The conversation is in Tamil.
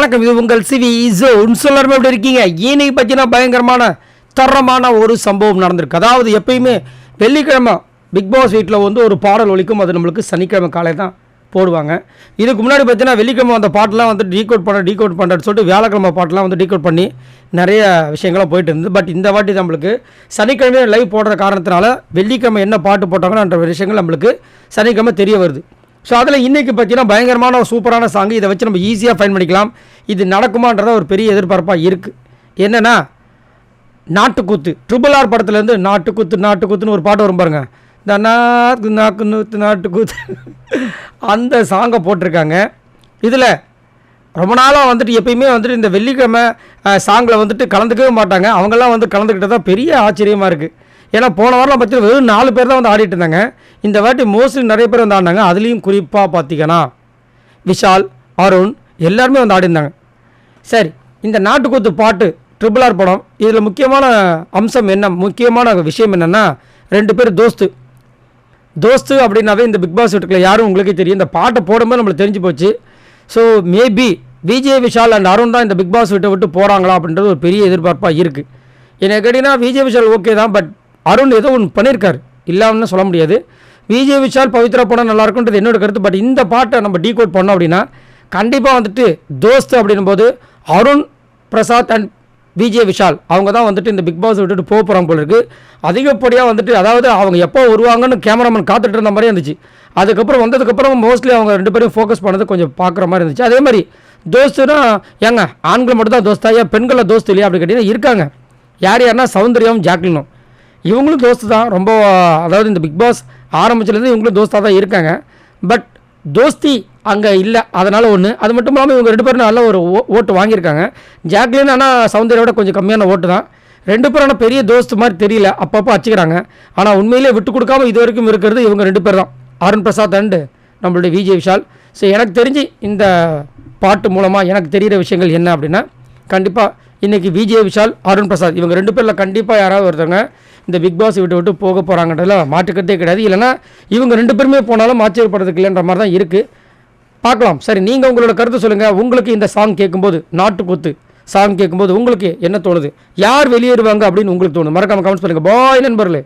வணக்கம், இது உங்கள் சிவி ஜோன். எல்லாருமே எப்படி இருக்கீங்க? இன்னைக்கு பார்த்தீங்கன்னா பயங்கரமான தரமான ஒரு சம்பவம் நடந்திருக்கு. அதாவது எப்பயுமே வெள்ளிக்கிழமை பிக் பாஸ் வீட்டில் வந்து ஒரு பாடல் ஒலிக்கும். அது நம்மளுக்கு சனிக்கிழமை காலை தான் போடுவாங்க. இதுக்கு முன்னாடி பார்த்தீங்கன்னா வெள்ளிக்கிழமை அந்த பாட்டெலாம் வந்து டீகோட் பண்ணுறேன்னு சொல்லிட்டு வியாழக்கிழமை பாட்டெலாம் வந்து டீகோட் பண்ணி நிறைய விஷயங்கள்லாம் போயிட்டு இருந்தது. பட் இந்த வாட்டி நம்மளுக்கு சனிக்கிழமை லைவ் போடுற காரணத்தினால வெள்ளிக்கிழமை என்ன பாட்டு போட்டாங்கன்ற விஷயங்கள் நம்மளுக்கு சனிக்கிழமை தெரிய வருது. ஸோ அதில் இன்றைக்கி பார்த்தீங்கன்னா பயங்கரமான ஒரு சூப்பரான சாங். இதை வச்சு நம்ம ஈஸியாக ஃபைன் பண்ணிக்கலாம். இது நடக்குமான்றத ஒரு பெரிய எதிர்பார்ப்பாக இருக்குது. என்னென்னா நாட்டுக்கூத்து, RRR படத்துலேருந்து நாட்டுக்கூத்துன்னு ஒரு பாட்டு வரும் பாருங்க. இந்த நாட்டுக்கூத்து அந்த சாங்கை போட்டிருக்காங்க. இதில் ரொம்ப நாளாக வந்துட்டு எப்பயுமே வந்துட்டு இந்த வெள்ளிக்கிழமை சாங்கில் வந்துட்டு கலந்துக்கவே மாட்டாங்க. அவங்கெல்லாம் வந்து கலந்துக்கிட்டு தான் பெரிய ஆச்சரியமாக இருக்குது. ஏன்னா போன வாரம் பார்த்தீங்கன்னா வெறும் 4 பேர் தான் வந்து ஆடிட்டு இருந்தாங்க. இந்த வாட்டி மோஸ்ட்லி நிறைய பேர் வந்து ஆடினாங்க. அதுலேயும் குறிப்பாக பார்த்தீங்கன்னா விஷால், அருண் எல்லாருமே வந்து ஆடிருந்தாங்க. சரி, இந்த நாட்டுக்கூத்து பாட்டு RRR படம், இதில் முக்கியமான அம்சம் என்ன, முக்கியமான விஷயம் என்னென்னா 2 பேர் தோஸ்து அப்படின்னாவே இந்த பிக் பாஸ் வீட்டுக்குள்ள யாரும் உங்களுக்கே தெரியும். இந்த பாட்டை போடும்போது நம்மளுக்கு தெரிஞ்சு போச்சு. So maybe Vijay, Vishal and Arun தான் இந்த பிக் பாஸ் வீட்டை விட்டு போகிறாங்களா அப்படின்றது ஒரு பெரிய எதிர்பார்ப்பாக இருக்குது. எனக்கு கேட்டிங்கன்னா விஜய், விஷால் ஓகே தான். பட் அருண் ஏதோ ஒன்று பண்ணியிருக்காரு, இல்லாமல் சொல்ல முடியாது. விஜய், விஷால், பவித்ரா படம் நல்லாயிருக்குன்றது என்னோட கருத்து. பட் இந்த பாட்டை நம்ம டீகோட் பண்ணோம் அப்படின்னா கண்டிப்பாக வந்துட்டு தோஸ்து அப்படின்னும் போது அருண் பிரசாத் அண்ட் விஜய், விஷால் அவங்க தான் வந்துட்டு இந்த பிக் பாஸ் விட்டுட்டு போக போகிறாங்க போல இருக்குது. அதிகப்படியாக வந்துட்டு அதாவது அவங்க எப்போ வருவாங்கன்னு கேமராமேன் காத்துட்டு இருந்த மாதிரி இருந்துச்சு. அதுக்கப்புறம் வந்ததுக்கப்புறம் மோஸ்ட்லி அவங்க 2 பேரும் ஃபோக்கஸ் பண்ணது கொஞ்சம் பார்க்குற மாதிரி இருந்துச்சு. அதே மாதிரி தோஸ்துனா ஏங்க ஆண்கள் மட்டும் தான் தோஸ்தா, ஏன் பெண்களில் தோஸ்து இல்லையா அப்படி கேட்டிங்கன்னா இருக்காங்க. யாருன்னா சௌந்தர்யாவும் ஜாக்லினும், இவங்களும் தோஸ்து தான். ரொம்ப அதாவது இந்த பிக் பாஸ் ஆரம்பிச்சிலேருந்து இவங்களும் தோஸ்தாக தான் இருக்காங்க. பட் தோஸ்தி அங்கே இல்லை, அதனால் ஒன்று. அது மட்டும் இல்லாமல் இவங்க 2 பேரும் நல்ல ஒரு ஓட்டு வாங்கியிருக்காங்க. ஜாக்லின் ஆனால் சௌந்தர்யோட கொஞ்சம் கம்மியான ஓட்டு தான். 2 பேரும் ஆனால் பெரிய தோஸ்து மாதிரி தெரியல, அப்பப்போ அச்சுக்கிறாங்க. ஆனால் உண்மையிலே விட்டு கொடுக்காமல் இது வரைக்கும் இருக்கிறது இவங்க 2 பேர் தான், அருண் பிரசாத் அண்டு நம்மளுடைய விஜய், விஷால். ஸோ எனக்கு தெரிஞ்சு இந்த பாட்டு மூலமாக எனக்கு தெரிகிற விஷயங்கள் என்ன அப்படின்னா கண்டிப்பாக இன்றைக்கி விஜய், விஷால், அருண் பிரசாத் இவங்க 2 பேரில் கண்டிப்பாக யாராவது ஒருத்தவங்க இந்த பிக் பாஸ் விட்டு போக போகிறாங்கன்றதுல மாற்றுக்கிறதே கிடையாது. இல்லைனா இவங்க 2 பேருமே போனாலும் ஆச்சரியப்படுறதுக்கு இல்லைன்ற மாதிரி தான் இருக்குது. பார்க்கலாம். சரி, நீங்கள் உங்களோட கருத்து சொல்லுங்கள். உங்களுக்கு இந்த சாங் கேட்கும்போது, நாட்டுக்கூத்து சாங் கேட்கும்போது உங்களுக்கு என்ன தோணுது? யார் வெளியேறுவாங்க அப்படின்னு உங்களுக்கு தோணுது? மறக்காமல் கமெண்ட்ஸ் பண்ணுங்கள். பாய் நண்பர்களே.